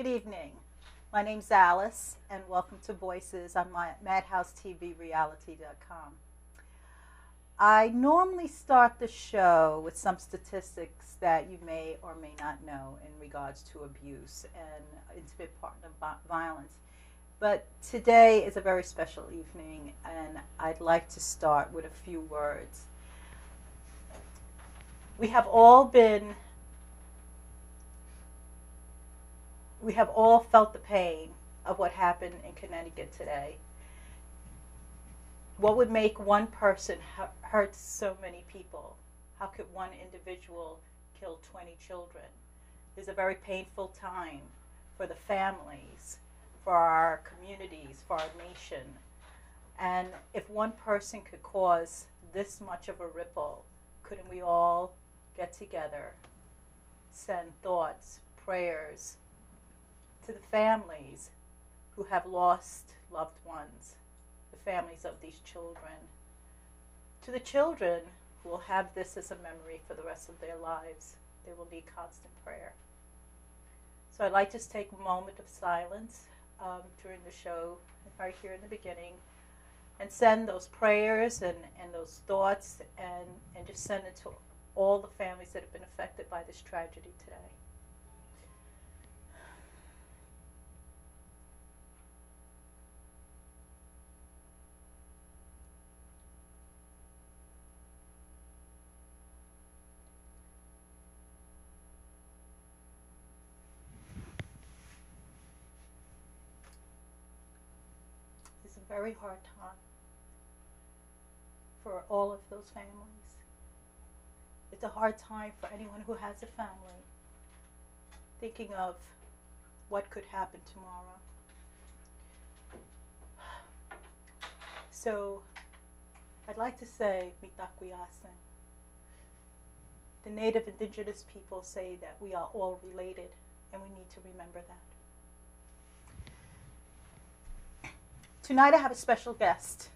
evening. My name's Alice, and welcome to Voices on my MadhouseTVReality.com. I normally start the show with some statistics that you may or may not know in regards to abuse and intimate partner violence. But today is a very special evening, and I'd like to start with a few words. We have all felt the pain of what happened in Connecticut today. What would make one person hurt so many people? How could one individual kill 20 children? It's a very painful time for the families, for our communities, for our nation. And if one person could cause this much of a ripple, couldn't we all get together, send thoughts, prayers to the families who have lost loved ones, the families of these children, to the children who will have this as a memory for the rest of their lives. They will need constant prayer. So I'd like to take a moment of silence during the show, right here in the beginning, and send those prayers and those thoughts and just send it to all the families that have been affected by this tragedy today. It's a very hard time for all of those families. It's a hard time for anyone who has a family, thinking of what could happen tomorrow. So I'd like to say, Mitakuyasen. The Native Indigenous people say that we are all related, and we need to remember that. Tonight I have a special guest,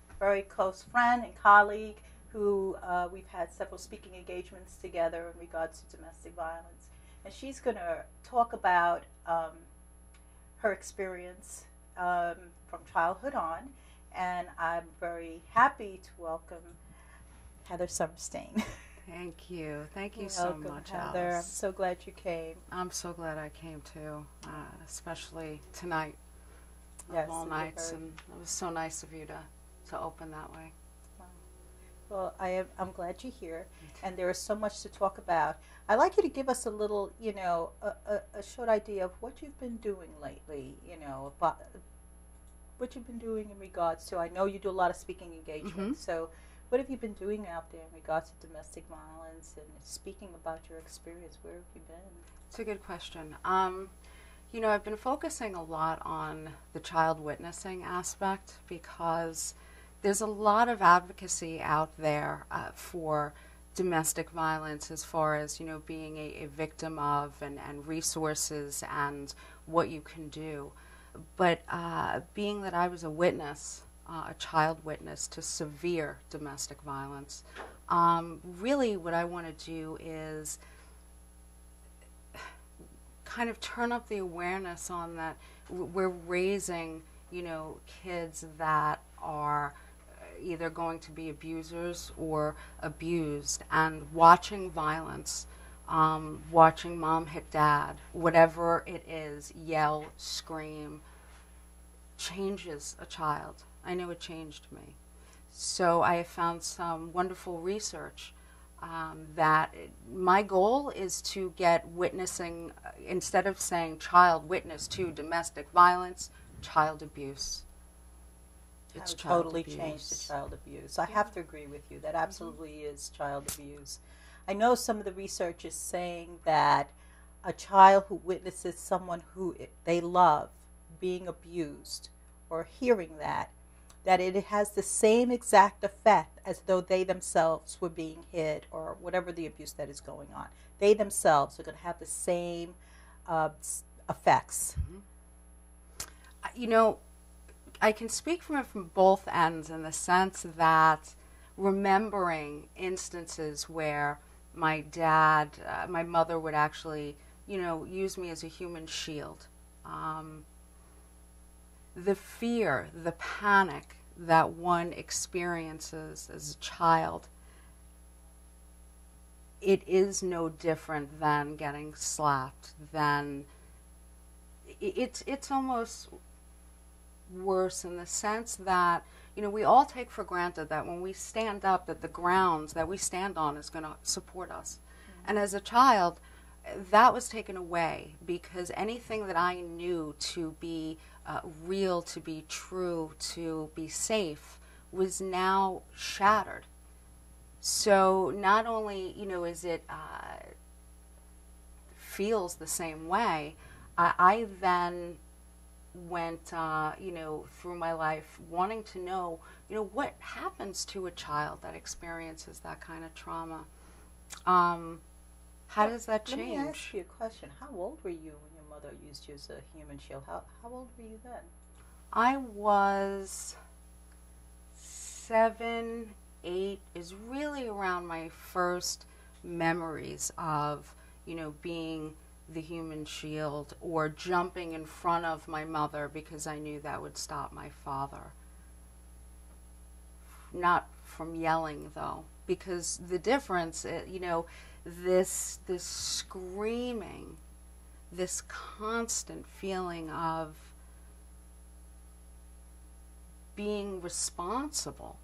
a very close friend and colleague who we've had several speaking engagements together in regards to domestic violence. And she's going to talk about her experience from childhood on. And I'm very happy to welcome Heather Summerstein. Thank you. Thank you You're so welcome, much, Heather. I'm Alice. so glad you came. I'm so glad I came too, especially tonight, Yes, of all you're nights, very- and it was so nice of you to open that way. Well, I'm glad you're here, and there is so much to talk about. I'd like you to give us a little, a short idea of what you've been doing lately, about what you've been doing in regards to, I know you do a lot of speaking engagements, so what have you been doing out there in regards to domestic violence and speaking about your experience? Where have you been? It's a good question. I've been focusing a lot on the child witnessing aspect because there's a lot of advocacy out there for domestic violence as far as, being a victim of and resources and what you can do. But being that I was a witness, a child witness to severe domestic violence, really what I want to do is kind of turn up the awareness on that we're raising, kids that are either going to be abusers or abused, and watching violence, watching mom hit dad, whatever it is, yell, scream, changes a child. I know it changed me. So I have found some wonderful research that my goal is to get witnessing, instead of saying child witness to domestic violence, child abuse. It's child totally abuse. Changed to child abuse. I have to agree with you. That absolutely is child abuse. I know some of the research is saying that a child who witnesses someone who they love being abused or hearing that it has the same exact effect as though they themselves were being hit or whatever the abuse that is going on. They themselves are going to have the same effects. I can speak from it from both ends in the sense that remembering instances where my dad, my mother would actually use me as a human shield. The fear, the panic that one experiences as a child, it is no different than getting slapped, it's almost worse in the sense that, we all take for granted that when we stand up, that the grounds that we stand on is going to support us. Mm-hmm. And as a child, that was taken away, because anything that I knew to be real, to be true, to be safe, was now shattered. So not only, is it feels the same way, I then went, through my life wanting to know, what happens to a child that experiences that kind of trauma. How does that change? Let me ask you a question. How old were you when your mother used you as a human shield? How old were you then? I was 7, 8, is really around my first memories of, being the human shield or jumping in front of my mother because I knew that would stop my father. Not from yelling, though, because the difference, this screaming, this constant feeling of being responsible.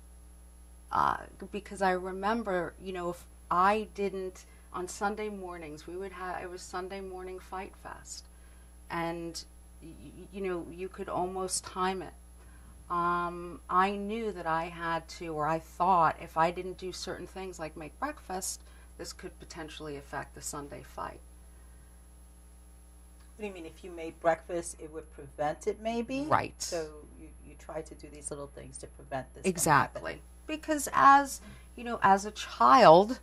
Because I remember, if I didn't, on Sunday mornings, it was Sunday morning Fight Fest. And, you could almost time it. I knew that I had to, or I thought if I didn't do certain things like make breakfast, this could potentially affect the Sunday fight. What do you mean, if you made breakfast, it would prevent it maybe? Right. So you try to do these little things to prevent this. Exactly. Because as a child,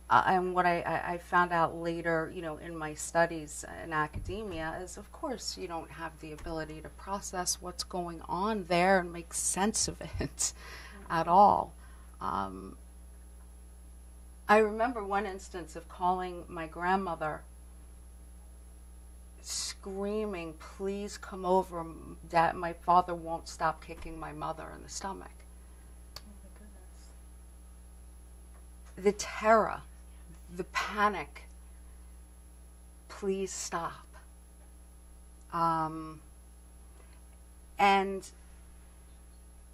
and what I found out later, in my studies in academia, is of course you don't have the ability to process what's going on there and make sense of it at all. I remember one instance of calling my grandmother, screaming, "Please come over, Dad, my father won't stop kicking my mother in the stomach." Oh my goodness. The terror, the panic, please stop. And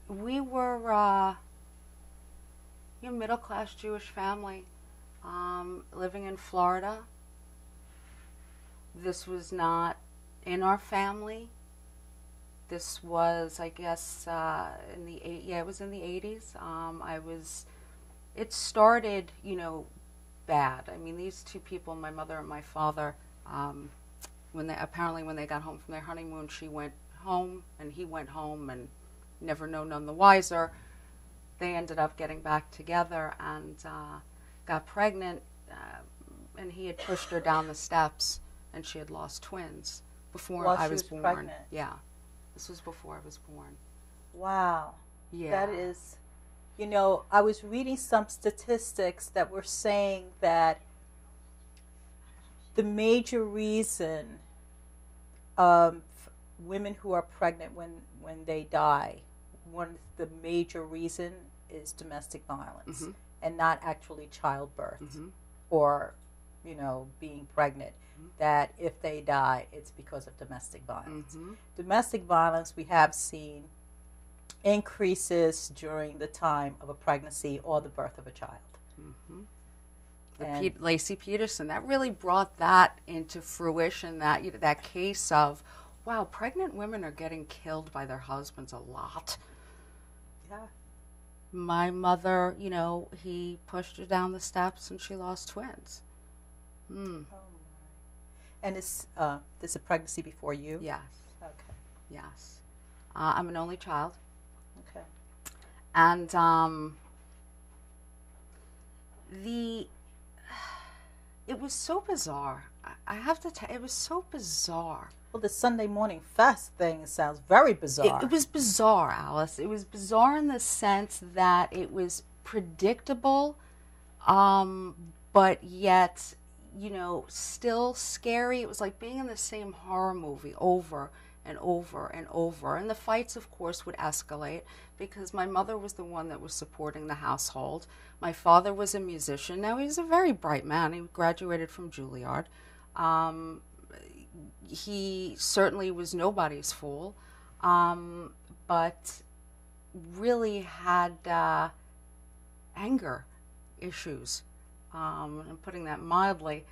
we were middle-class Jewish family, living in Florida. This was not in our family. This was, I guess, it was in the 80s. It started, bad. I mean, these two people, my mother and my father, when they got home from their honeymoon, she went home and he went home, and never know none the wiser. They ended up getting back together and got pregnant, and he had pushed her down the steps, and she had lost twins before I was born. Pregnant. Yeah, this was before I was born. Wow. Yeah. That is, I was reading some statistics that were saying that the major reason women who are pregnant when they die, one of the major reason is domestic violence, mm-hmm. and not actually childbirth, mm-hmm. or being pregnant. Mm-hmm. That if they die, it's because of domestic violence. Mm-hmm. Domestic violence, we have seen increases during the time of a pregnancy or the birth of a child. Mm-hmm. Lacey Peterson, that really brought that into fruition, that case of, wow, pregnant women are getting killed by their husbands a lot. Yeah. My mother, he pushed her down the steps and she lost twins. Oh my. And is this a pregnancy before you? Yes. Okay. Yes. I'm an only child. Okay. And it was so bizarre. I have to tell you, it was so bizarre. Well, the Sunday morning fest thing sounds very bizarre. It was bizarre, Alice. It was bizarre in the sense that it was predictable, but yet, you know, still scary. It was like being in the same horror movie over and over and over. And the fights, of course, would escalate because my mother was the one that was supporting the household. My father was a musician. Now, he was a very bright man. He graduated from Juilliard. He certainly was nobody's fool, but really had anger issues, I'm putting that mildly.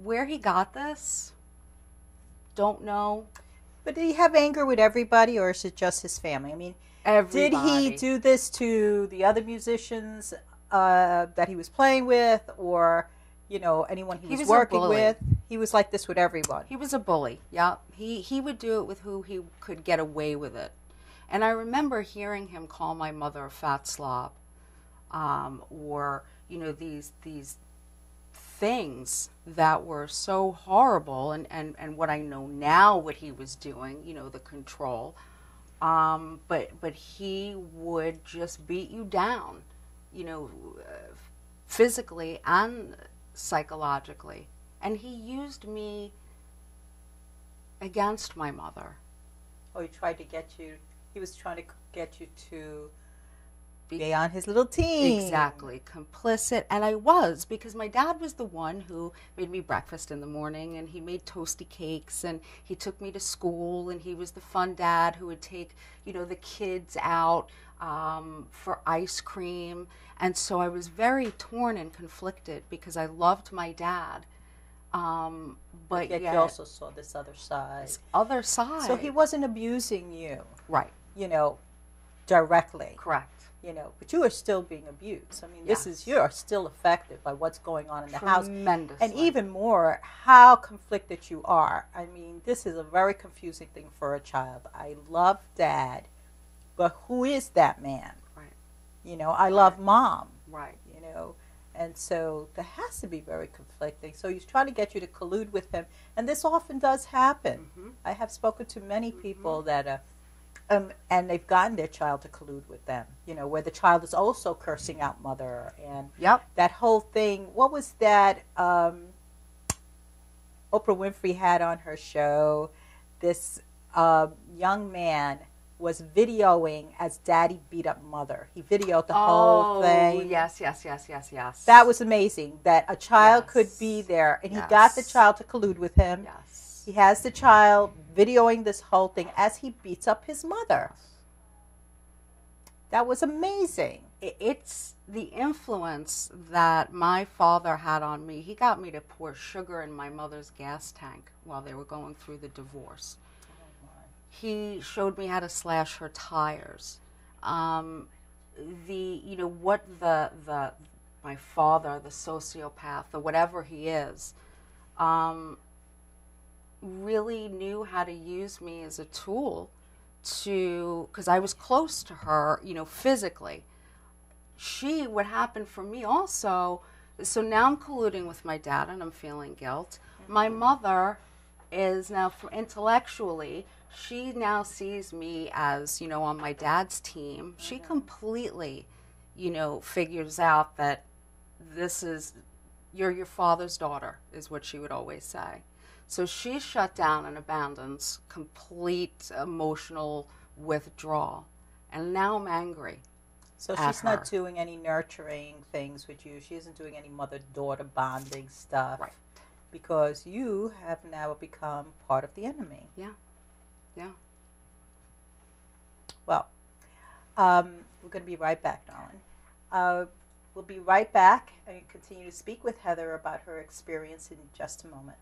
Where he got this, don't know. But did he have anger with everybody, or is it just his family? I mean, Everybody. did he do this to the other musicians that he was playing with, or, you know, anyone he was working with? He was like this with everyone. He was a bully, yeah. He would do it with who he could get away with it. And I remember hearing him call my mother a fat slob, or, you know, these things that were so horrible, and what I know now what he was doing, you know, the control. But he would just beat you down, you know, physically and psychologically. And he used me against my mother. Oh, he tried to get you, he was trying to get you to be on his little team. Exactly, complicit. And I was, because my dad was the one who made me breakfast in the morning, and he made toasty cakes, and he took me to school, and he was the fun dad who would take, you know, the kids out for ice cream. And so I was very torn and conflicted because I loved my dad. But yet you also saw this other side. This other side. So he wasn't abusing you. Right. You know, directly. Correct. You know, but you are still being abused. I mean, you are still affected by what's going on in the house. Tremendously. And even more, how conflicted you are. I mean, this is a very confusing thing for a child. I love Dad, but who is that man? Right. You know, I love Mom. Right. You know, and so that has to be very conflicting. So he's trying to get you to collude with him, and this often does happen. Mm-hmm. I have spoken to many people that and they've gotten their child to collude with them, you know, where the child is also cursing out mother and that whole thing. What was that Oprah Winfrey had on her show? This young man was videoing as Daddy beat up mother. He videoed the whole thing. Yes. That was amazing, that a child could be there, and he got the child to collude with him. Yes. He has the child videoing this whole thing as he beats up his mother. That was amazing. It's the influence that my father had on me. He got me to pour sugar in my mother's gas tank while they were going through the divorce. He showed me how to slash her tires. My father, the sociopath, or whatever he is, really knew how to use me as a tool to, because I was close to her, you know, physically. What happened for me also, so now I'm colluding with my dad and I'm feeling guilt. Mm-hmm. My mother is now, intellectually, she now sees me as, you know, on my dad's team. She completely, you know, figures out that you're your father's daughter, is what she would always say. So she shut down and abandons, complete emotional withdrawal. And now I'm angry. So she's not doing any nurturing things with you. She isn't doing any mother-daughter bonding stuff. Right. Because you have now become part of the enemy. Yeah. Yeah. Well, we're going to be right back, darling. We'll be right back and continue to speak with Heather about her experience in just a moment.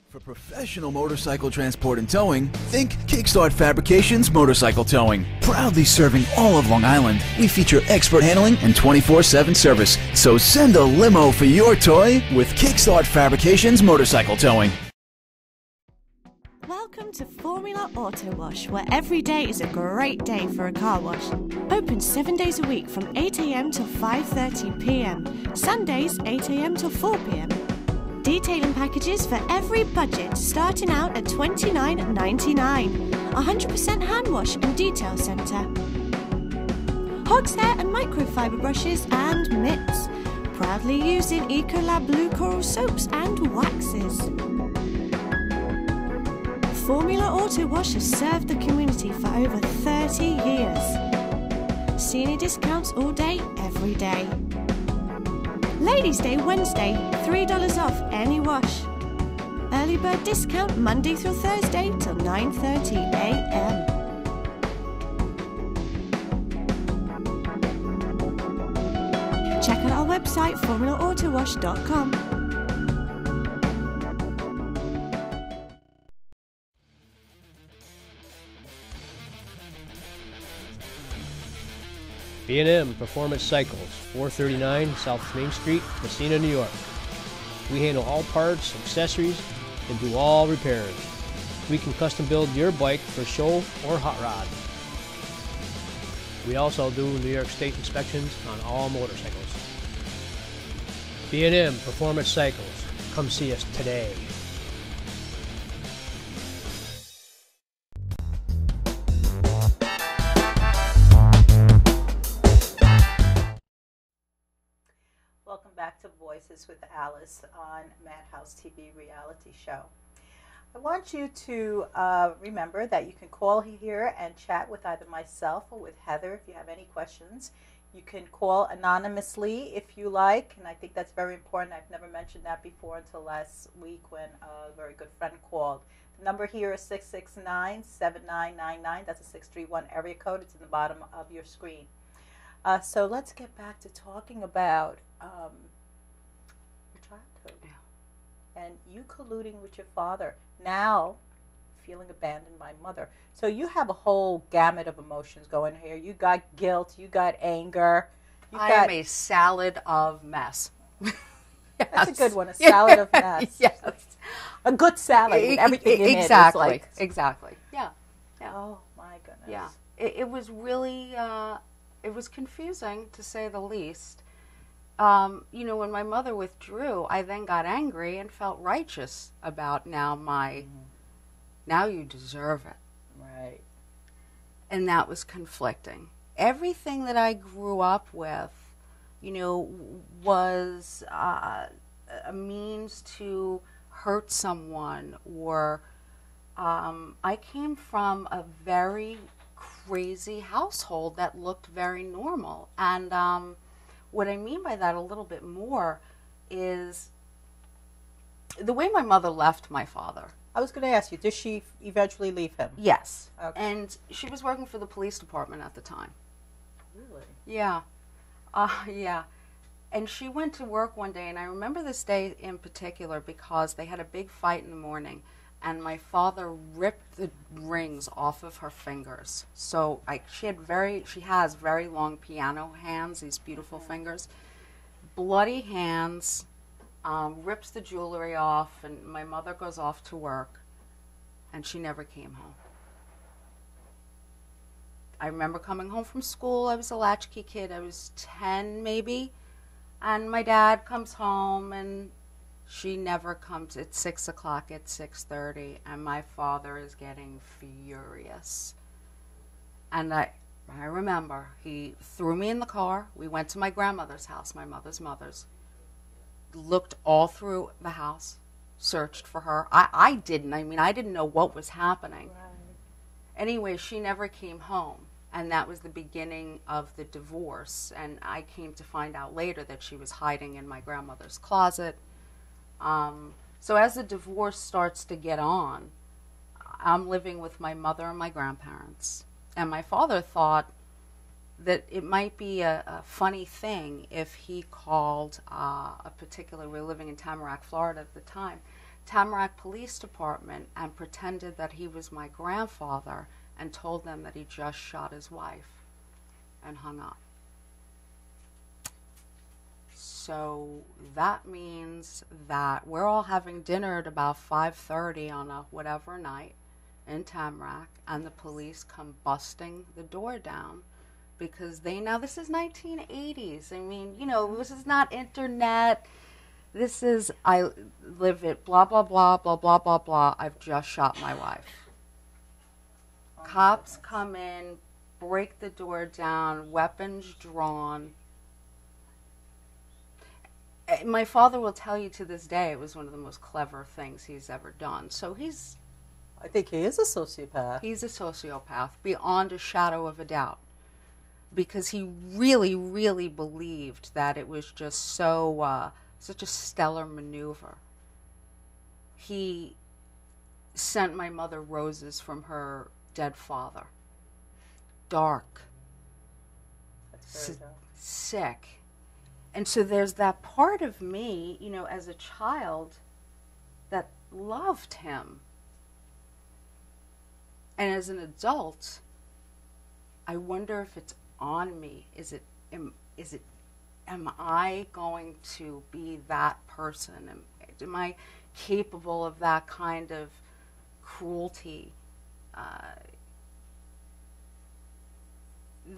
For professional motorcycle transport and towing, think Kickstart Fabrications Motorcycle Towing. Proudly serving all of Long Island, we feature expert handling and 24/7 service. So send a limo for your toy with Kickstart Fabrications Motorcycle Towing. Welcome to Formula Auto Wash, where every day is a great day for a car wash. Open 7 days a week from 8 a.m. till 5:30 p.m. Sundays 8 a.m. till 4 p.m. Detailing packages for every budget, starting out at $29.99. 100% hand wash and detail centre. Hog's hair and microfiber brushes and mitts. Proudly using Ecolab Blue Coral soaps and waxes. Formula Auto Wash has served the community for over 30 years. Senior discounts all day, every day. Ladies' Day Wednesday, $3 off any wash. Early bird discount Monday through Thursday till 9:30 a.m. Check out our website, formulaautowash.com. B&M Performance Cycles, 439 South Main Street, Messina, New York. We handle all parts, accessories, and do all repairs. We can custom build your bike for show or hot rod. We also do New York State inspections on all motorcycles. B&M Performance Cycles. Come see us today. Welcome back to Voices with Alice on Madhouse TV reality show. I want you to remember that you can call here and chat with either myself or with Heather if you have any questions. You can call anonymously if you like, and I think that's very important. I've never mentioned that before until last week when a very good friend called. The number here is 669-7999. That's a 631 area code. It's in the bottom of your screen. So let's get back to talking about your childhood. Yeah. And you colluding with your father. Now, feeling abandoned by mother. So you have a whole gamut of emotions going here. You got guilt. You got anger. I am a salad of mess. Yes. That's a good one, a salad of mess. Yes. A good salad with everything in exactly. it. Like, exactly. Yeah. Yeah. Oh, my goodness. Yeah. It was really, it was confusing, to say the least. You know, when my mother withdrew, I then got angry and felt righteous about now you deserve it. Right. And that was conflicting. Everything that I grew up with, you know, was a means to hurt someone, or I came from a very crazy household that looked very normal. And what I mean by that a little bit more is the way my mother left my father. I was going to ask you, did she eventually leave him? Yes. Okay. And she was working for the police department at the time. Really? Yeah. Yeah. And she went to work one day, and I remember this day in particular because they had a big fight in the morning, and my father ripped the rings off of her fingers. So she has very long piano hands, these beautiful fingers. Bloody hands, rips the jewelry off, and my mother goes off to work, and she never came home. I remember coming home from school. I was a latchkey kid. I was 10 maybe, and my dad comes home, and she never comes. It's 6 o'clock, at 6:30, and my father is getting furious. And I remember he threw me in the car. We went to my grandmother's house, my mother's mother's. Looked all through the house, searched for her. I didn't. I mean, I didn't know what was happening. Right. Anyway, she never came home, and that was the beginning of the divorce. And I came to find out later that she was hiding in my grandmother's closet. So as the divorce starts to get on, I'm living with my mother and my grandparents. And my father thought that it might be a funny thing if he called a particular, we were living in Tamarack, Florida at the time, Tamarack Police Department, and pretended that he was my grandfather and told them that he just shot his wife and hung up. So that means that we're all having dinner at about 5:30 on a whatever night, in Tamarack, and the police come busting the door down because now this is 1980s. I mean, this is not internet. This is, I live it, blah, blah, blah, blah, blah, blah, blah. I've just shot my wife. Cops come in, break the door down, weapons drawn. My father will tell you to this day it was one of the most clever things he's ever done. So I think he is a sociopath. He's a sociopath beyond a shadow of a doubt, because he really, really believed that it was just such a stellar maneuver. He sent my mother roses from her dead father. Dark. That's very dark. Sick. And so there's that part of me, as a child that loved him. And as an adult, I wonder if it's on me. Am I going to be that person? Am I capable of that kind of cruelty?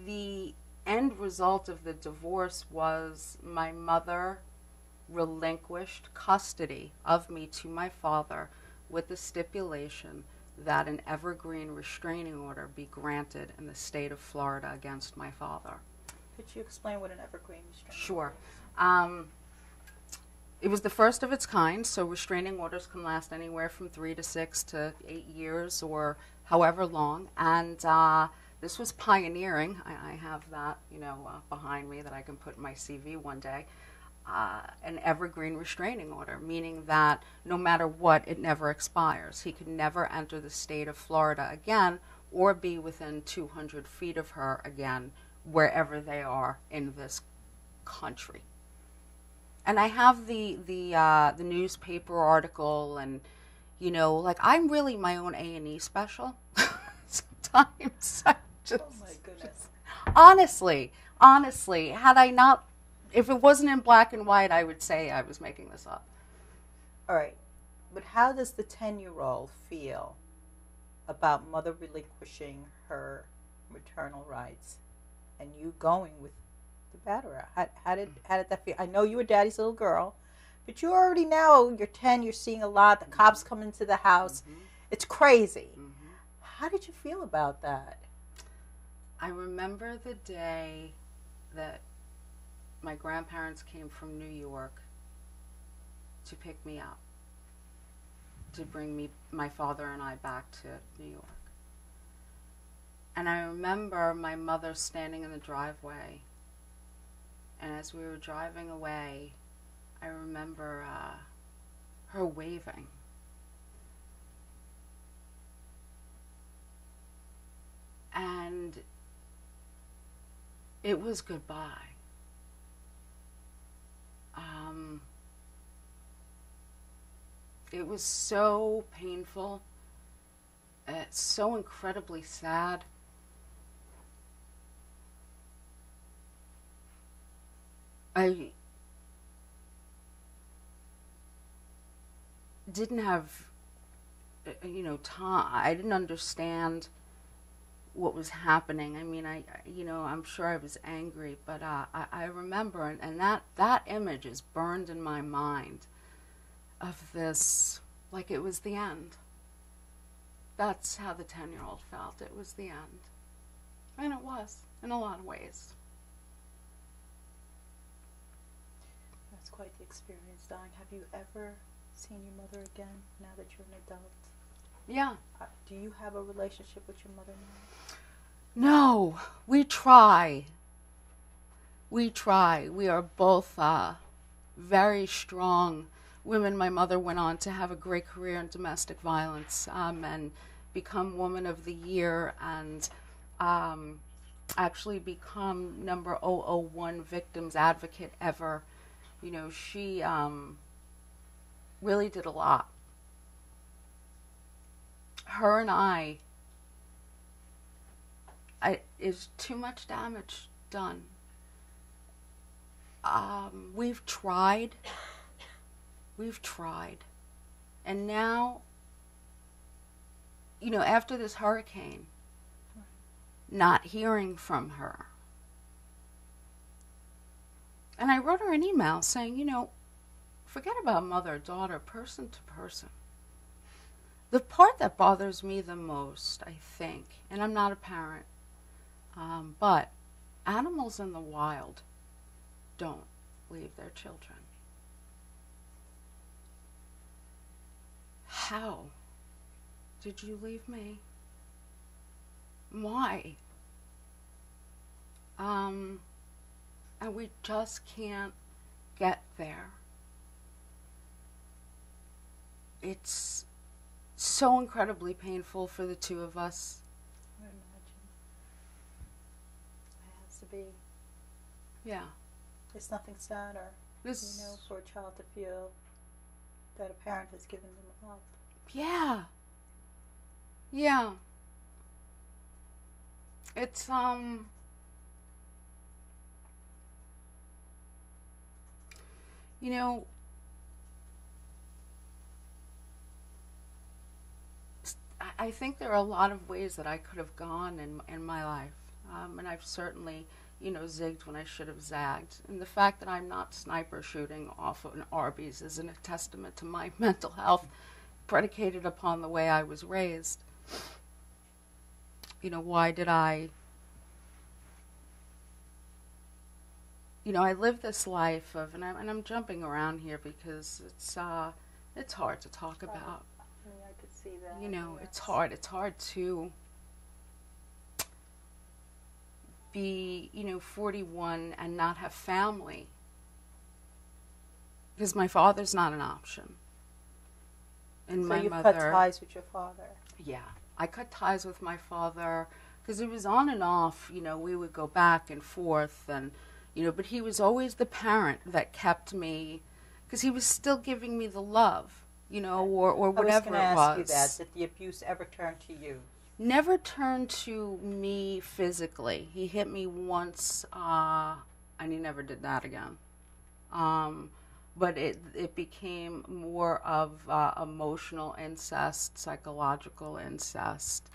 The end result of the divorce was my mother relinquished custody of me to my father with the stipulation that an evergreen restraining order be granted in the state of Florida against my father. Could you explain what an evergreen restraining Sure. order is? It was the first of its kind, so restraining orders can last anywhere from 3 to 6 to 8 years or however long, and this was pioneering. I have that, behind me that I can put in my CV one day. An evergreen restraining order, meaning that no matter what, it never expires. He could never enter the state of Florida again or be within 200 feet of her again, wherever they are in this country. And I have the newspaper article, and I'm really my own A&E special. Sometimes I just, Oh my goodness. honestly, had I not, if it wasn't in black and white, I would say I was making this up. All right. But how does the 10-year-old feel about mother relinquishing her maternal rights and you going with the batterer? How did that feel? I know you were daddy's little girl, but you already now, you're 10, you're seeing a lot. The cops come into the house. Mm-hmm. It's crazy. Mm-hmm. How did you feel about that? I remember the day that my grandparents came from New York to pick me up, to bring my father and I back to New York. And I remember my mother standing in the driveway, and as we were driving away, I remember her waving. And it was goodbye. It was so painful, so incredibly sad. I didn't have, time. I didn't understand what was happening. I mean, I'm sure I was angry, but I remember, and that image is burned in my mind of this, like it was the end. That's how the 10-year-old felt. It was the end. And it was, in a lot of ways. That's quite the experience, Dawn. Have you ever seen your mother again now that you're an adult? Yeah. Do you have a relationship with your mother now? No, we try. We try. We are both very strong women. My mother went on to have a great career in domestic violence and become Woman of the Year, and actually become number 001 victims advocate ever. She really did a lot. Her and I, is too much damage done. We've tried. And now after this hurricane, not hearing from her. And I wrote her an email saying, forget about mother, daughter, person to person. The part that bothers me the most, I think, and I'm not a parent, but animals in the wild don't leave their children. How did you leave me? Why? And we just can't get there. It's so incredibly painful for the two of us. I imagine. It has to be. Yeah. There's nothing sadder, for a child to feel that a parent has given them up. Yeah. Yeah. It's, I think there are a lot of ways that I could have gone in my life. And I've certainly, zigged when I should have zagged. And the fact that I'm not sniper shooting off of an Arby's is a testament to my mental health predicated upon the way I was raised. Why did I live this life of, and I'm jumping around here because it's hard to talk about. Yeah, I could see that. It's hard to be, 41 and not have family. Because my father's not an option. And so my you've mother, cut ties with your father. Yeah, I cut ties with my father because it was on and off. We would go back and forth, and but he was always the parent that kept me, because he was still giving me the love, or whatever it was. I was going to ask you that. Did the abuse ever turn to you? Never turned to me physically. He hit me once, and he never did that again. But it became more of emotional incest, psychological incest.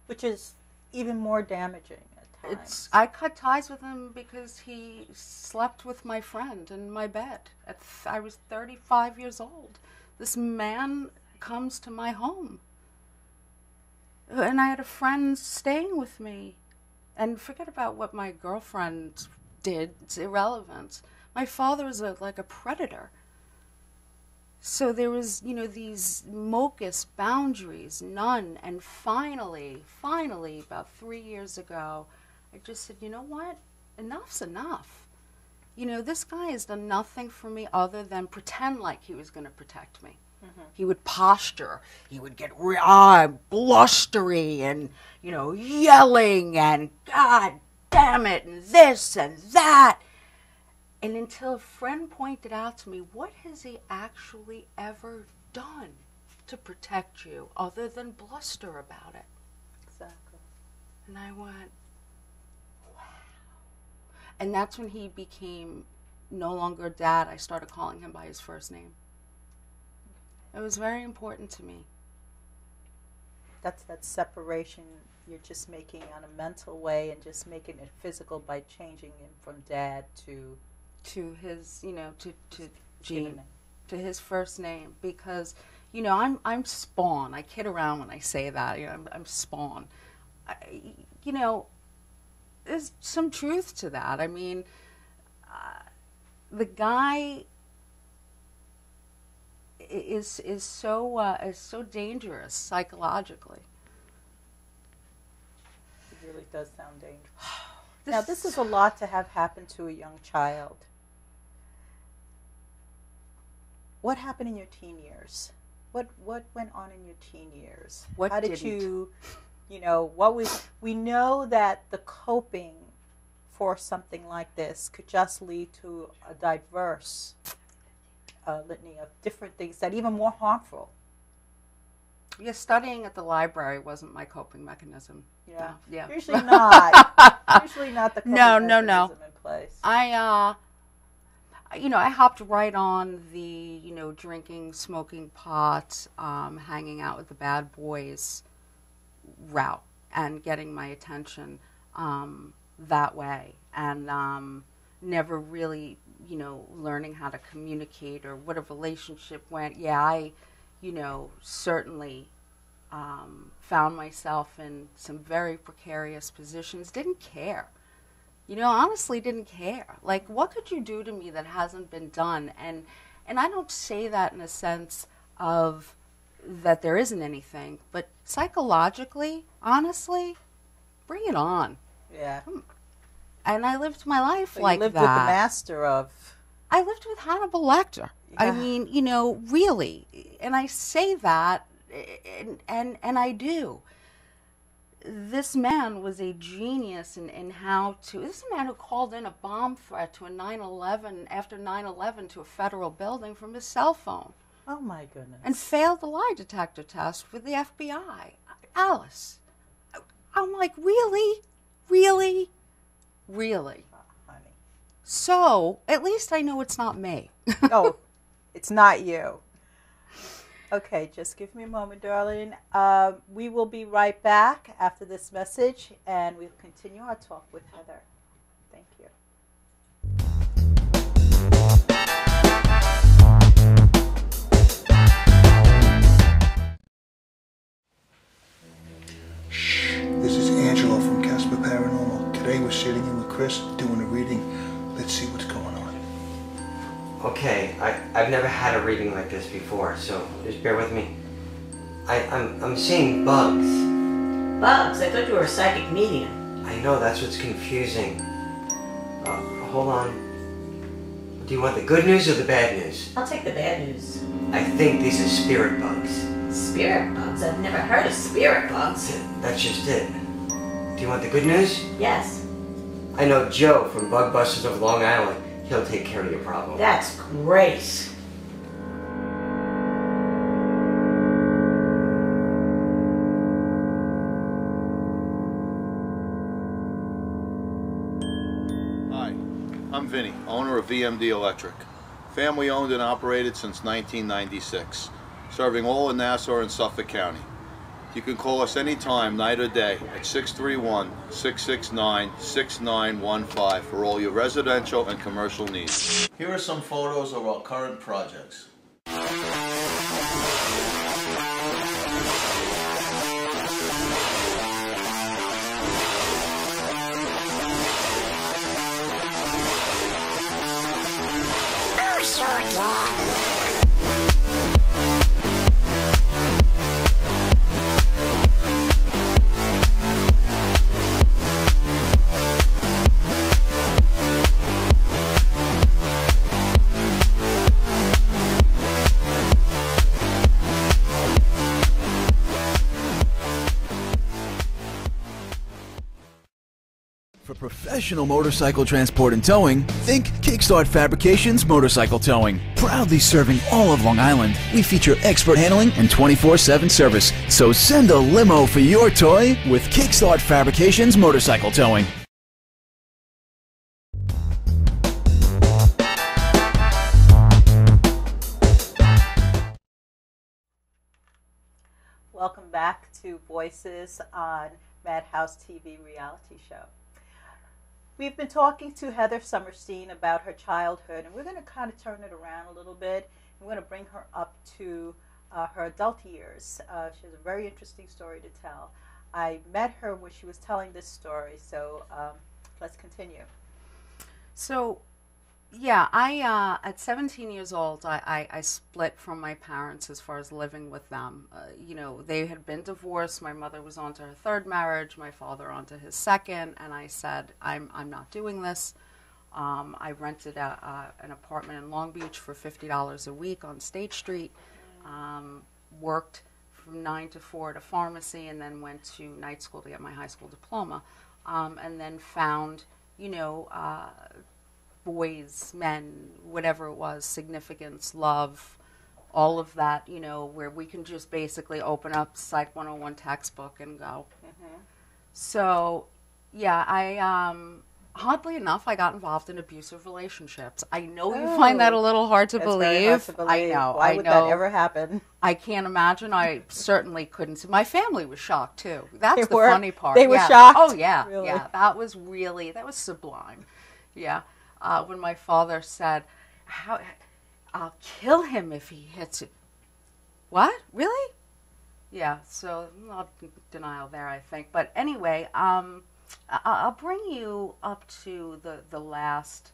Which is even more damaging at times. I cut ties with him because he slept with my friend in my bed. I was 35 years old. This man comes to my home. And I had a friend staying with me. And forget about what my girlfriend did. It's irrelevant. My father was like a predator. So there was, these mucus boundaries, none. And finally, about 3 years ago, I just said, you know what? Enough's enough. This guy has done nothing for me other than pretend like he was going to protect me. Mm-hmm. He would posture. He would get blustery and, yelling and, God damn it, and this and that. And until a friend pointed out to me, what has he actually ever done to protect you other than bluster about it? Exactly. And I went, wow. And that's when he became no longer Dad. I started calling him by his first name. It was very important to me. That's that separation you're just making on a mental way and just making it physical by changing him from Dad to his, to Gene, to his first name, because, I'm Spawn. I kid around when I say that. I'm Spawn. There's some truth to that. I mean, the guy is so dangerous psychologically. It really does sound dangerous. Now, this is a lot to have happen to a young child. What happened in your teen years? What went on in your teen years? How did you, what was, we know that the coping for something like this could just lead to a diverse litany of different things that are even more harmful. Yeah, studying at the library wasn't my coping mechanism. Yeah, yeah. Usually not. Usually not the coping mechanism in place. you know, I hopped right on the, you know, drinking, smoking pot, hanging out with the bad boys route and getting my attention that way, and never really, you know, learning how to communicate or what a relationship went. Yeah, I, you know, certainly found myself in some very precarious positions. Didn't care. You know, honestly didn't care. Like, what could you do to me that hasn't been done? And I don't say that in a sense of that there isn't anything, but psychologically, honestly, bring it on. Yeah. And I lived my life So like you lived that. with the master of... I lived with Hannibal Lecter. I Yeah. mean, you know, really. And I say that, and I do. This man was a genius in how to... This is a man who called in a bomb threat to a 9/11, after 9/11, to a federal building from his cell phone. Oh, my goodness. And failed the lie detector test with the FBI. Alice, I'm like, really? Really? Really? Oh, honey. So, at least I know it's not me. Oh, it's not you. Okay, just give me a moment, darling. We will be right back after this message, and we'll continue our talk with Heather. Thank you. This is Angelo from Casper Paranormal. Today we're sitting in with Chris doing a reading. Let's see what's going on. Okay, I've never had a reading like this before, so just bear with me. I'm seeing bugs. Bugs? I thought you were a psychic medium. I know, that's what's confusing. Hold on. Do you want the good news or the bad news? I'll take the bad news. I think these are spirit bugs. Spirit bugs? I've never heard of spirit bugs. That's just it. Do you want the good news? Yes. I know Joe from Bug Busters of Long Island. He'll take care of your problem. That's great. Hi, I'm Vinny, owner of VMD Electric. Family owned and operated since 1996, serving all of Nassau and Suffolk County. You can call us anytime, night or day, at 631-669-6915 for all your residential and commercial needs. Here are some photos of our current projects. For professional motorcycle transport and towing, think Kickstart Fabrications Motorcycle Towing. Proudly serving all of Long Island, we feature expert handling and 24/7 service. So send a limo for your toy with Kickstart Fabrications Motorcycle Towing. Welcome back to Voices on Madhouse TV reality show. We've been talking to Heather Summerstein about her childhood, and we're going to kind of turn it around a little bit. We're going to bring her up to her adult years. She has a very interesting story to tell. I met her when she was telling this story, so let's continue. So, yeah, I at 17 years old, I split from my parents as far as living with them. You know, they had been divorced. My mother was on to her third marriage, my father on to his second, and I said, I'm not doing this. I rented an apartment in Long Beach for $50 a week on State Street, worked from 9 to 4 at a pharmacy, and then went to night school to get my high school diploma, and then found, you know, boys, men, whatever it was, significance, love, all of that, you know, where we can just basically open up Psych 101 textbook and go. Mm-hmm. So, yeah, I Oddly enough, I got involved in abusive relationships. I know you find that a little hard to believe. Very hard to believe. I know. Why would that ever happen? I can't imagine. I certainly couldn't. My family was shocked too. That's the funny part. They were shocked? Oh yeah, Really? yeah. That was sublime. Yeah. When my father said, I'll kill him if he hits it. What? Really? Yeah, so not denial there, I think. But anyway, I'll bring you up to the last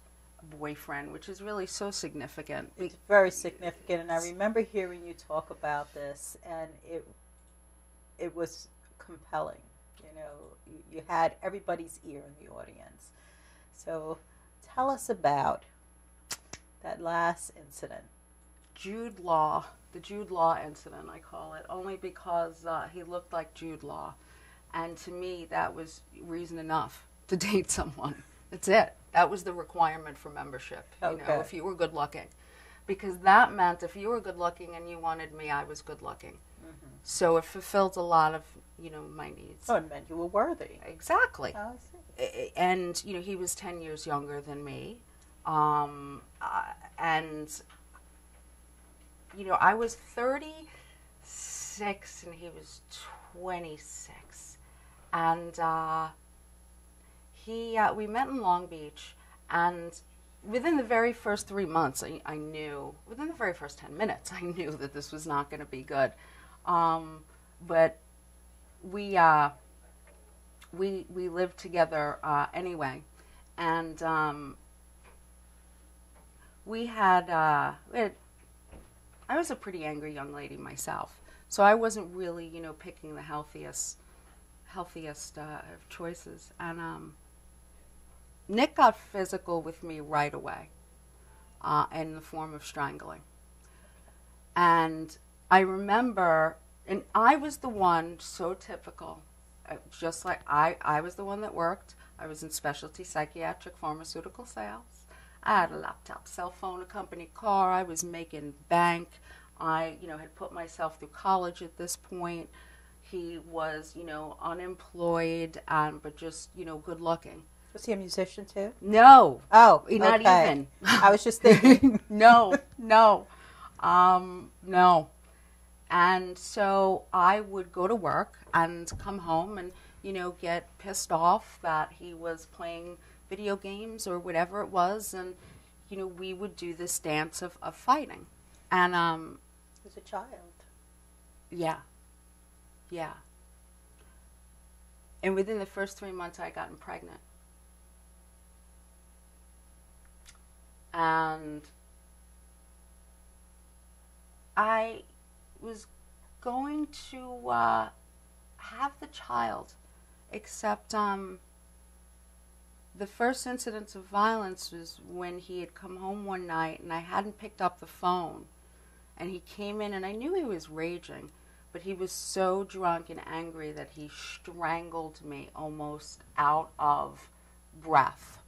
boyfriend, which is really so significant. It's very significant, and I remember hearing you talk about this, and it was compelling. You know, you had everybody's ear in the audience. So tell us about that last incident. Jude Law, the Jude Law incident, I call it, only because he looked like Jude Law. And to me, that was reason enough to date someone. That's it. That was the requirement for membership, you know, if you were good looking. Because that meant if you were good looking and you wanted me, I was good looking. Mm-hmm. So it fulfilled a lot of, you know, my needs. Oh, it meant you were worthy. Exactly. Oh, I see. And, you know, he was 10 years younger than me. And, you know, I was 36 and he was 26. And we met in Long Beach, and within the very first 3 months, I knew, within the very first 10 minutes, I knew that this was not going to be good. But we lived together anyway, and I was a pretty angry young lady myself, so I wasn't really, you know, picking the healthiest of choices. And Nick got physical with me right away in the form of strangling. And I remember, and I was the one, so typical, just like I was the one that worked. I was in specialty psychiatric pharmaceutical sales. I had a laptop, cell phone, a company car. I was making bank. I, you know, had put myself through college at this point. He was, you know, unemployed, but just, you know, good looking. Was he a musician too? No. Oh, not okay. even. I was just thinking. No. No. And so I would go to work and come home and, you know, get pissed off that he was playing video games or whatever it was, and, you know, we would do this dance of fighting. And he was a child. Yeah. Yeah. And within the first 3 months, I had gotten pregnant. And I was going to have the child, except the first incidence of violence was when he had come home one night and I hadn't picked up the phone. And he came in and I knew he was raging, but he was so drunk and angry that he strangled me almost out of breath.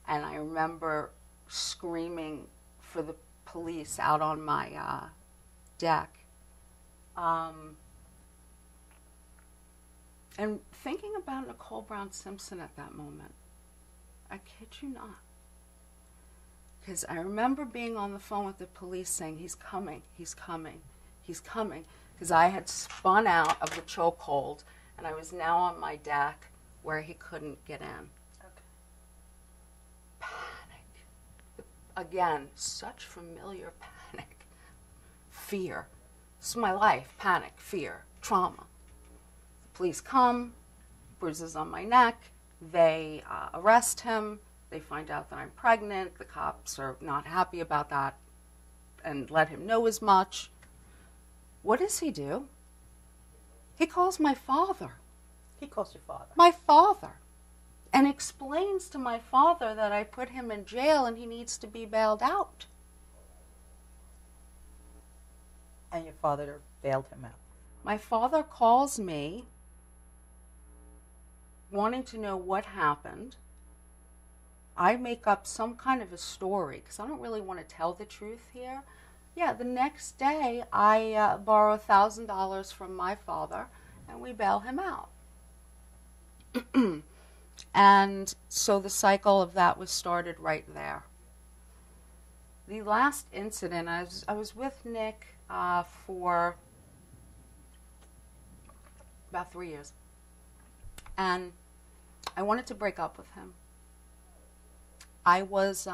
And I remember screaming for the police out on my deck. And thinking about Nicole Brown Simpson at that moment, I kid you not. Because I remember being on the phone with the police saying, he's coming, he's coming, he's coming. Because I had spun out of the chokehold and I was now on my deck where he couldn't get in. Again, such familiar panic, fear. This is my life, panic, fear, trauma. The police come, bruises on my neck, they arrest him, they find out that I'm pregnant, the cops are not happy about that and let him know as much. What does he do? He calls my father. He calls your father? My father. And explains to my father that I put him in jail and he needs to be bailed out. And your father bailed him out? My father calls me wanting to know what happened. I make up some kind of a story because I don't really want to tell the truth here. Yeah, the next day I borrow $1,000 from my father and we bail him out. And so the cycle of that was started right there. The last incident, I was with Nick for about 3 years. And I wanted to break up with him. I was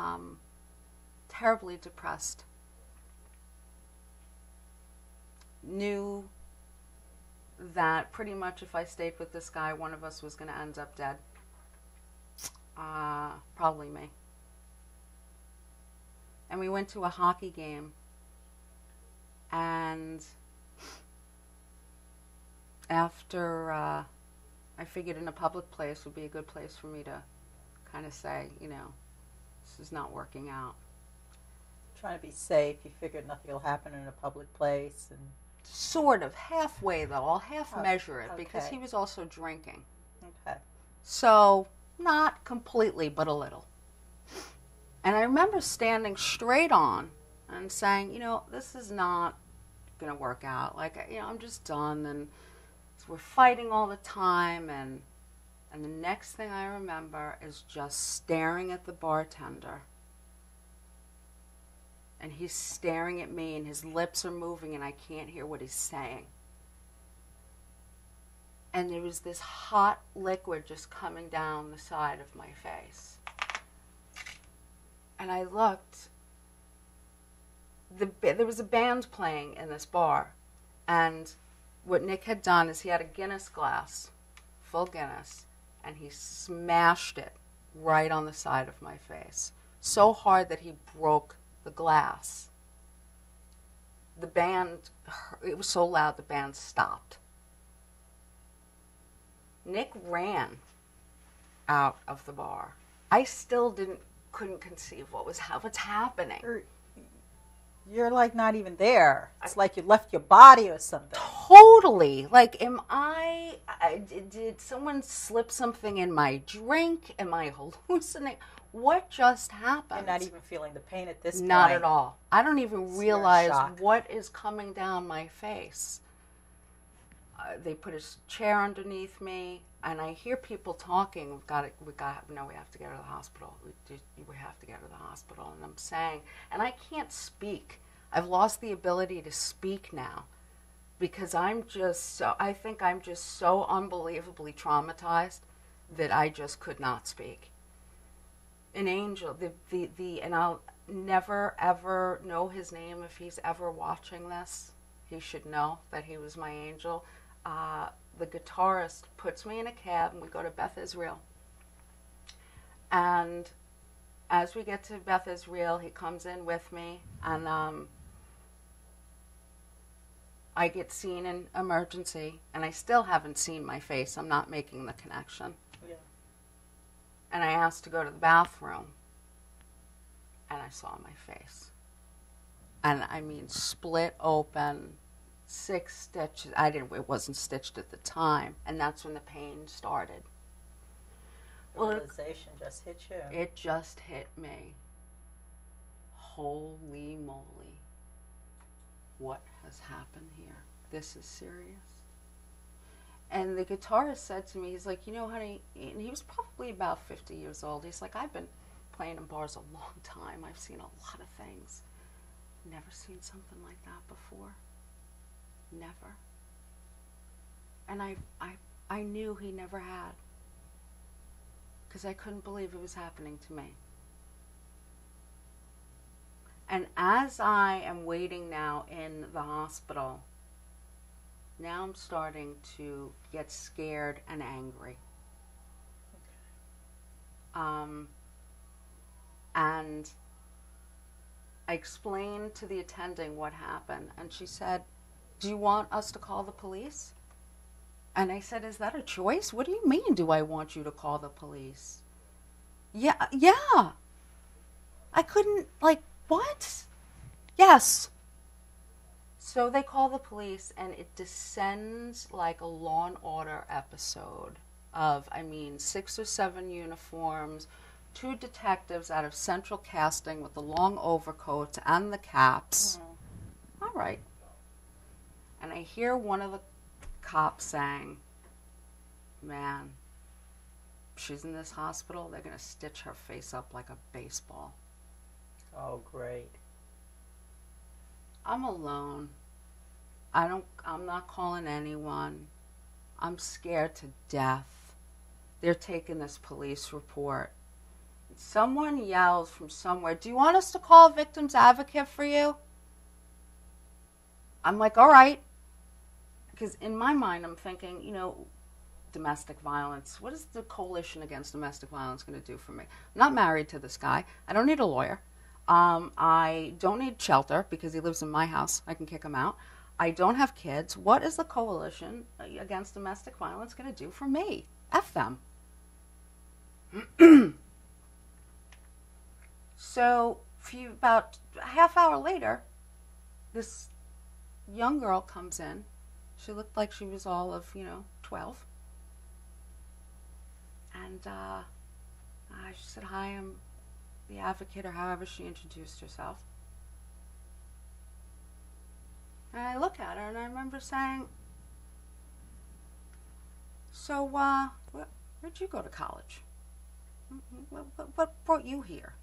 terribly depressed. Knew that pretty much if I stayed with this guy, one of us was going to end up dead. Probably me. And we went to a hockey game, and after I figured in a public place would be a good place for me to kind of say, you know, this is not working out. Trying to be safe, you figured nothing will happen in a public place. And sort of, halfway though, I'll half measure it, because he was also drinking. Okay. So, not completely, but a little. And I remember standing straight on and saying, you know, this is not going to work out. Like, you know, I'm just done, and we're fighting all the time, and the next thing I remember is just staring at the bartender. And he's staring at me, and his lips are moving, and I can't hear what he's saying. And there was this hot liquid just coming down the side of my face. And I looked. There was a band playing in this bar. And what Nick had done is he had a Guinness glass, full Guinness, and he smashed it right on the side of my face. So hard that he broke the glass. The band, it was so loud the band stopped. Nick ran out of the bar. I still couldn't conceive what's happening. You're like not even there. It's like you left your body or something. Totally. Like, did someone slip something in my drink? Am I hallucinating? What just happened? You're not even feeling the pain at this point. Not at all. I don't even realize what is coming down my face. They put a chair underneath me, and I hear people talking. We have to get her to the hospital. We have to get her to the hospital. And I'm saying, and I can't speak. I've lost the ability to speak now, because I think I'm just so unbelievably traumatized that I just could not speak. An angel, and I'll never ever know his name if he's ever watching this. He should know that he was my angel. The guitarist puts me in a cab, and we go to Beth Israel. And as we get to Beth Israel, he comes in with me, and I get seen in emergency, and I still haven't seen my face. I'm not making the connection. Yeah. And I asked to go to the bathroom, and I saw my face. And I mean, split open, 6 stitches. It wasn't stitched at the time, and that's when the pain started. Realization just hit you. It just hit me. Holy moly. What has happened here? This is serious. And the guitarist said to me, he's like, you know, honey, and he was probably about 50 years old. He's like, I've been playing in bars a long time. I've seen a lot of things. Never seen something like that before. Never. And I knew he never had, because I couldn't believe it was happening to me. And as I am waiting now in the hospital, now I'm starting to get scared and angry. And I explained to the attending what happened, and she said, do you want us to call the police? And I said, is that a choice? What do you mean, do I want you to call the police? Yeah. I couldn't, what? Yes. So they call the police, and it descends like a Law and Order episode of, 6 or 7 uniforms, 2 detectives out of central casting with the long overcoats and the caps. Mm-hmm. All right. And I hear one of the cops saying, man, she's in this hospital. They're going to stitch her face up like a baseball. Oh, great. I'm alone. I'm not calling anyone. I'm scared to death. They're taking this police report. Someone yells from somewhere, "Do you want us to call a victim's advocate for you?" I'm like, all right. Because in my mind, I'm thinking, domestic violence. What is the Coalition Against Domestic Violence going to do for me? I'm not married to this guy. I don't need a lawyer. I don't need shelter because he lives in my house. I can kick him out. I don't have kids. What is the Coalition Against Domestic Violence going to do for me? F them. So about a half hour later, this young girl comes in. She looked like she was all of, 12. And she said, "Hi, I'm the advocate," or however she introduced herself. And I look at her and I remember saying, "So, where'd you go to college? What brought you here?"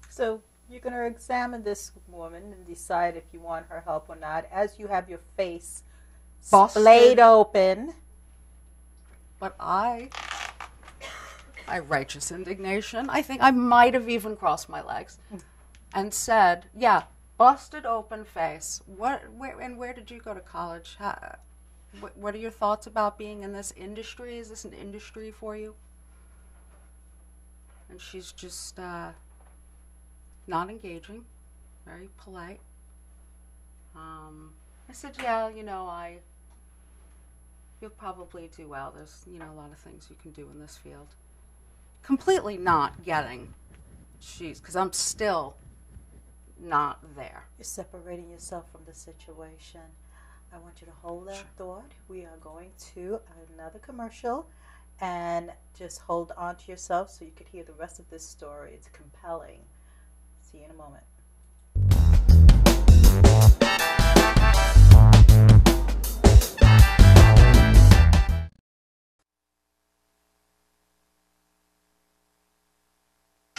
So you're going to examine this woman and decide if you want her help or not, as you have your face splayed open. But my righteous indignation, I think I might have even crossed my legs and said, "Yeah, busted open face. Where did you go to college? What are your thoughts about being in this industry? Is this an industry for you?" And she's just not engaging, very polite. I said, "Yeah, you'll probably do well. There's, a lot of things you can do in this field." Completely not getting because I'm still not there. You're separating yourself from the situation. I want you to hold that thought. We are going to another commercial, and just hold on to yourself so you could hear the rest of this story. It's compelling. See you in a moment.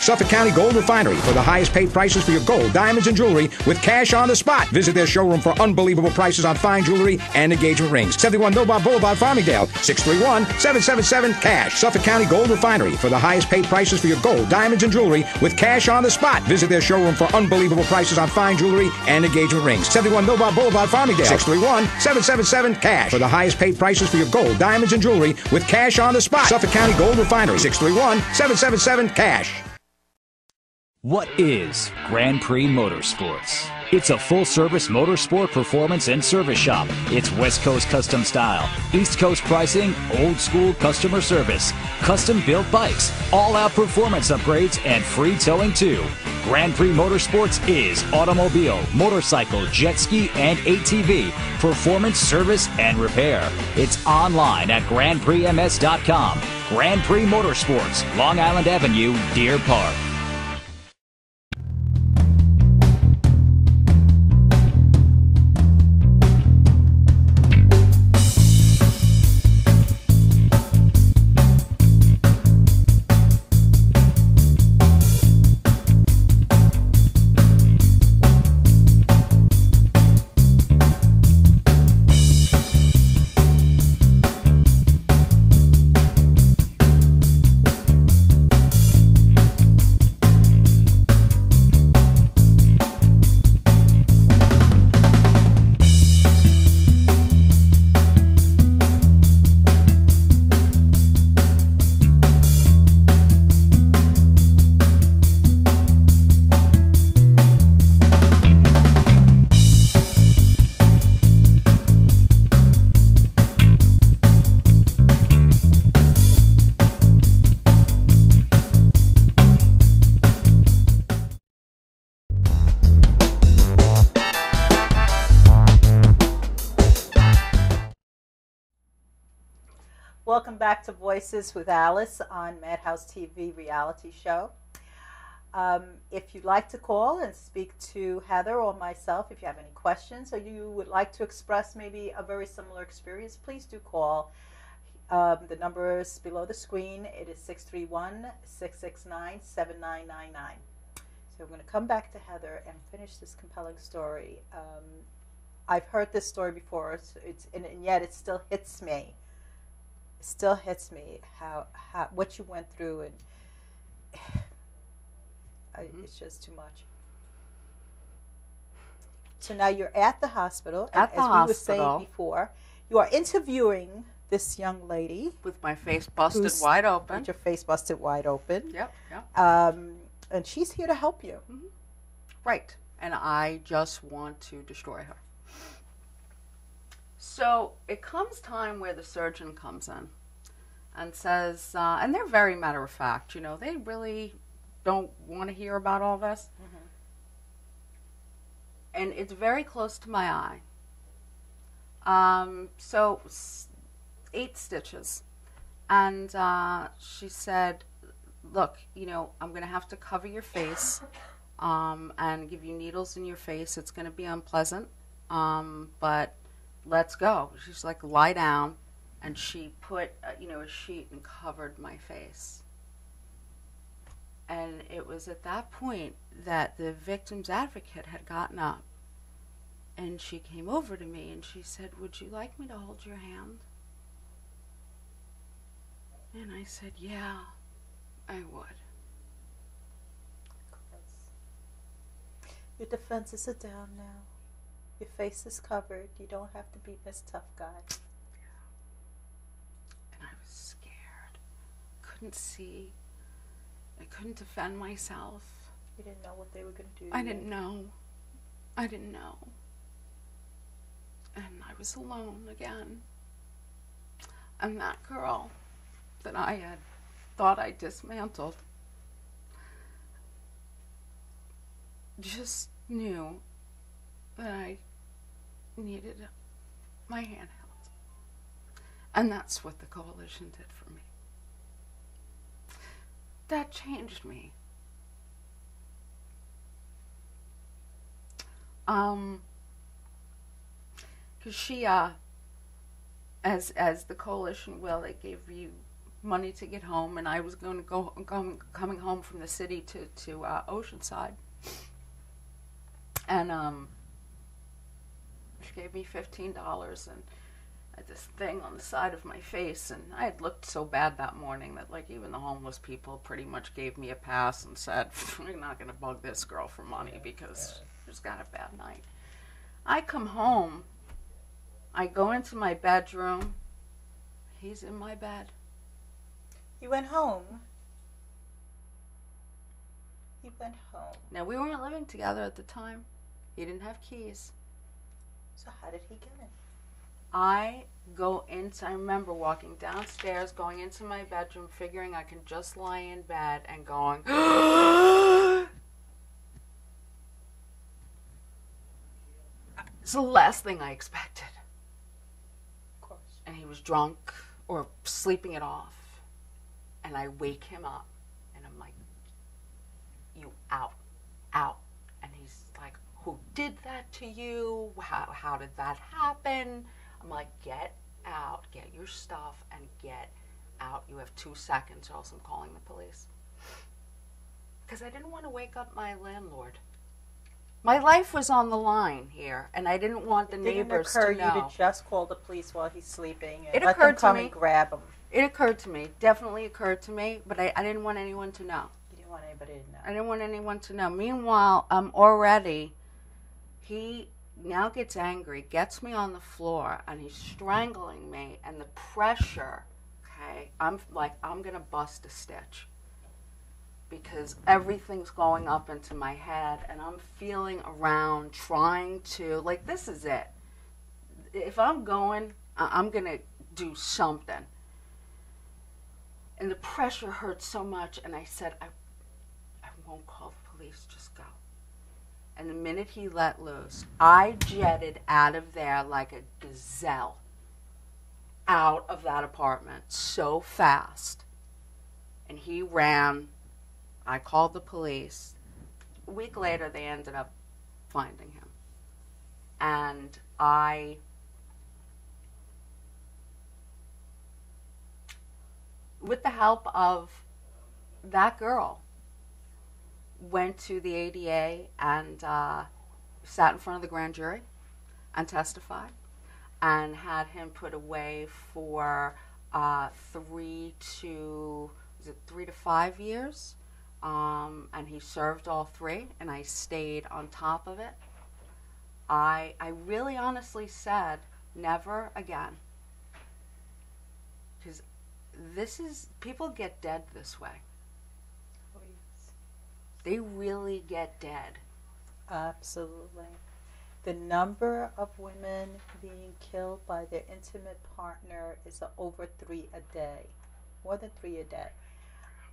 Suffolk County Gold Refinery for the highest paid prices for your gold, diamonds, and jewelry with cash on the spot. Visit their showroom for unbelievable prices on fine jewelry and engagement rings. 71 Millbar Boulevard, Farmingdale, 631-777-CASH. Suffolk County Gold Refinery for the highest paid prices for your gold, diamonds, and jewelry with cash on the spot. Visit their showroom for unbelievable prices on fine jewelry and engagement rings. 71 Millbar Boulevard, Farmingdale, 631-777-CASH. For the highest paid prices for your gold, diamonds, and jewelry with cash on the spot. Suffolk County Gold Refinery, 631-777-CASH. What is Grand Prix Motorsports? It's a full-service motorsport performance and service shop. It's West Coast custom style, East Coast pricing, old-school customer service, custom-built bikes, all-out performance upgrades, and free towing too. Grand Prix Motorsports is automobile, motorcycle, jet ski, and ATV, performance, service, and repair. It's online at GrandPrixMS.com. Grand Prix Motorsports, Long Island Avenue, Deer Park. Welcome back to Voices with Alice on Madhouse TV reality show. If you'd like to call and speak to Heather or myself, if you have any questions or you would like to express maybe a very similar experience, please do call. The number is below the screen. It is 631-669-7999. So we're going to come back to Heather and finish this compelling story. I've heard this story before, and yet it still hits me. It still hits me how what you went through, and it's just too much. So now you're at the hospital, and as we were saying before, you are interviewing this young lady with my face busted wide open. With your face busted wide open. Yep, yep. And she's here to help you. Mm-hmm. Right. And I just want to destroy her. So it comes time where the surgeon comes in and says, and they're very matter of fact, you know, they really don't want to hear about all this. Mm-hmm. And it's very close to my eye. So 8 stitches. And she said, look, you know, I'm going to have to cover your face and give you needles in your face. It's going to be unpleasant, but let's go. She's like, lie down. And she put, you know, a sheet and covered my face. And it was at that point that the victim's advocate had gotten up. And she came over to me and she said, would you like me to hold your hand? And I said, yeah, I would. Your defenses are down now. Your face is covered. You don't have to be Miss Tough Guy. And I was scared. Couldn't see. I couldn't defend myself. You didn't know what they were going to do. I didn't know. I didn't know. And I was alone again. And that girl that I had thought I dismantled just knew that I needed my hand held. And that's what the coalition did for me. That changed me. Because she, as the coalition will, they gave you money to get home, and I was going to coming home from the city to Oceanside. And she gave me $15 and I had this thing on the side of my face, and I had looked so bad that morning that like even the homeless people pretty much gave me a pass and said, we're not going to bug this girl for money because she's got a bad night. I come home, I go into my bedroom, he's in my bed. You went home? You went home. Now, we weren't living together at the time. He didn't have keys. So how did he get in? I remember walking downstairs, going into my bedroom, figuring I can just lie in bed and going, it's the last thing I expected. Of course. And he was drunk or sleeping it off. And I wake him up and I'm like, you out. And he's like, who did that to you? How did that happen? I'm like, get out, get your stuff and get out. You have 2 seconds or else I'm calling the police. Because I didn't want to wake up my landlord. My life was on the line here, and I didn't want the neighbors to know. It didn't occur you to just call the police while he's sleeping and it let them come and grab him. It occurred to me, definitely occurred to me, but I didn't want anyone to know. You didn't want anybody to know. I didn't want anyone to know. Meanwhile, already, he now gets angry, gets me on the floor, and he's strangling me, and the pressure, okay, I'm like, I'm going to bust a stitch. Because everything's going up into my head, and I'm feeling around, trying to, like, this is it. If I'm going, I'm going to do something. And the pressure hurt so much, and I said, I won't call the police, just go. And the minute he let loose, I jetted out of there like a gazelle, out of that apartment so fast. And he ran. I called the police. A week later, they ended up finding him. And I with the help of that girl, went to the ADA and sat in front of the grand jury and testified, and had him put away for 3 to 5 years, and he served all 3, and I stayed on top of it. I really honestly said, never again. Because people get dead this way. Oh, yes. They really get dead. Absolutely. The number of women being killed by their intimate partner is over 3 a day. More than 3 a day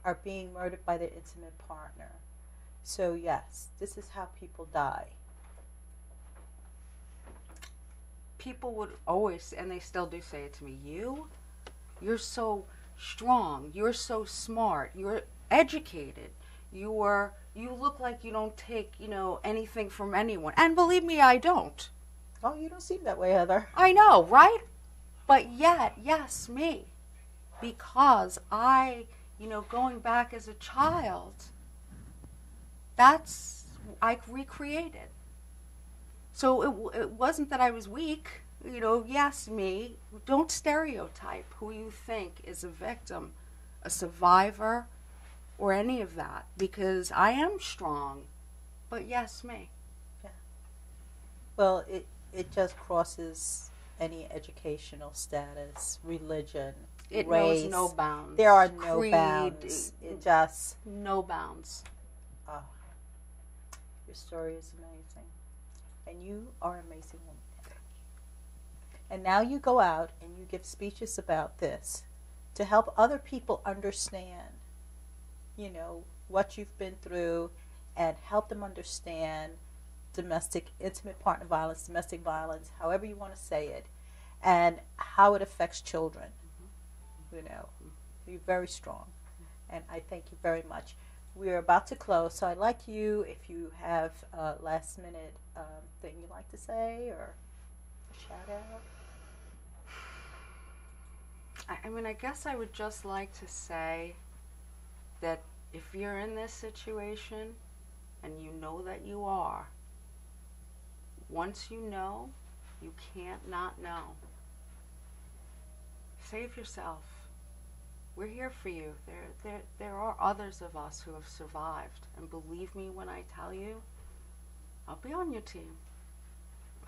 are being murdered by their intimate partner. So yes, this is how people die. People would always, and they still do say it to me, you're so strong, you're so smart, you're educated, you look like you don't take, anything from anyone. And believe me, I don't. Oh, you don't seem that way, Heather. I know, right? But yet, yes, me. Because I, going back as a child, I recreated. So it wasn't that I was weak. Yes, me. Don't stereotype who you think is a victim, a survivor, or any of that, because I am strong. But yes, me. Yeah. Well, it just crosses any educational status, religion, it race. Knows no bounds. There are no Creed, bounds. It just no bounds. Oh, your story is amazing, and you are an amazing woman. And now you go out and you give speeches about this to help other people understand, what you've been through, and help them understand intimate partner violence, domestic violence, however you want to say it, and how it affects children. You're very strong, and I thank you very much. We're about to close, so I'd like you, if you have a last minute thing you'd like to say, or a shout out. I guess I would just like to say that if you're in this situation and you know that you are, once you know, you can't not know. Save yourself. We're here for you. There are others of us who have survived, and believe me when I tell you, I'll be on your team.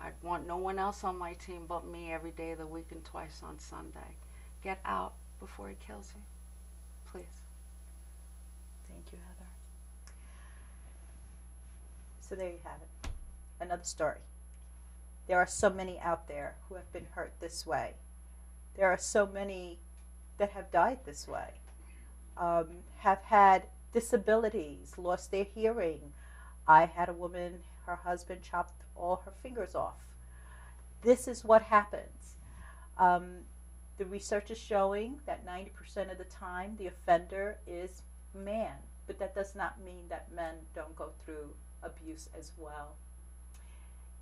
I'd want no one else on my team but me every day of the week and twice on Sunday. Get out before he kills you. Please. Thank you, Heather. So there you have it. Another story. There are so many out there who have been hurt this way. There are so many that have died this way, have had disabilities, lost their hearing. I had a woman, her husband chopped all her fingers off. This is what happens. The research is showing that 90% of the time the offender is man, but that does not mean that men don't go through abuse as well.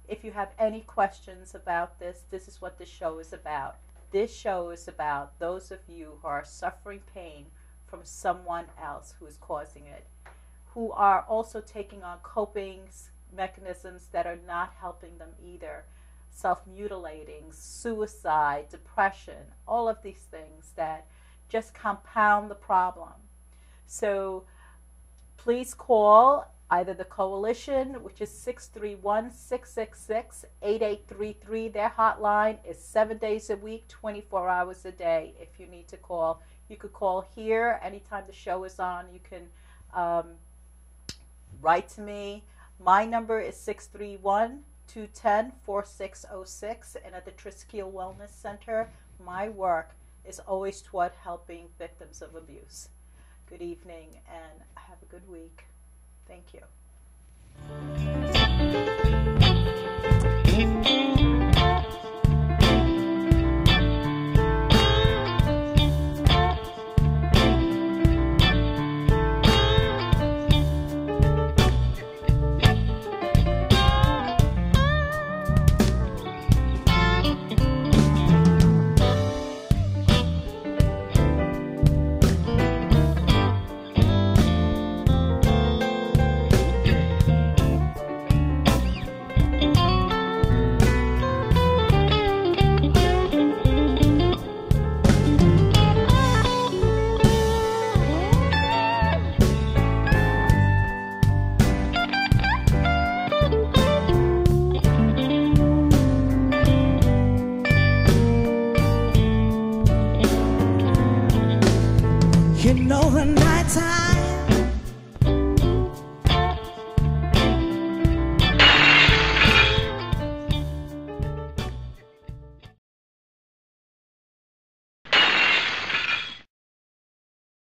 If you have any questions about this, this is what this show is about. This show is about those of you who are suffering pain from someone else who is causing it, who are also taking on coping mechanisms that are not helping them either. Self-mutilating, suicide, depression, all of these things that just compound the problem. So please call either the coalition, which is 631-666-8833. Their hotline is 7 days a week, 24 hours a day. If you need to call, you could call here anytime the show is on. You can write to me. My number is 631-210-4606, and at the Triskele Wellness Center, my work is always toward helping victims of abuse. Good evening, and have a good week. Thank you. You know the nighttime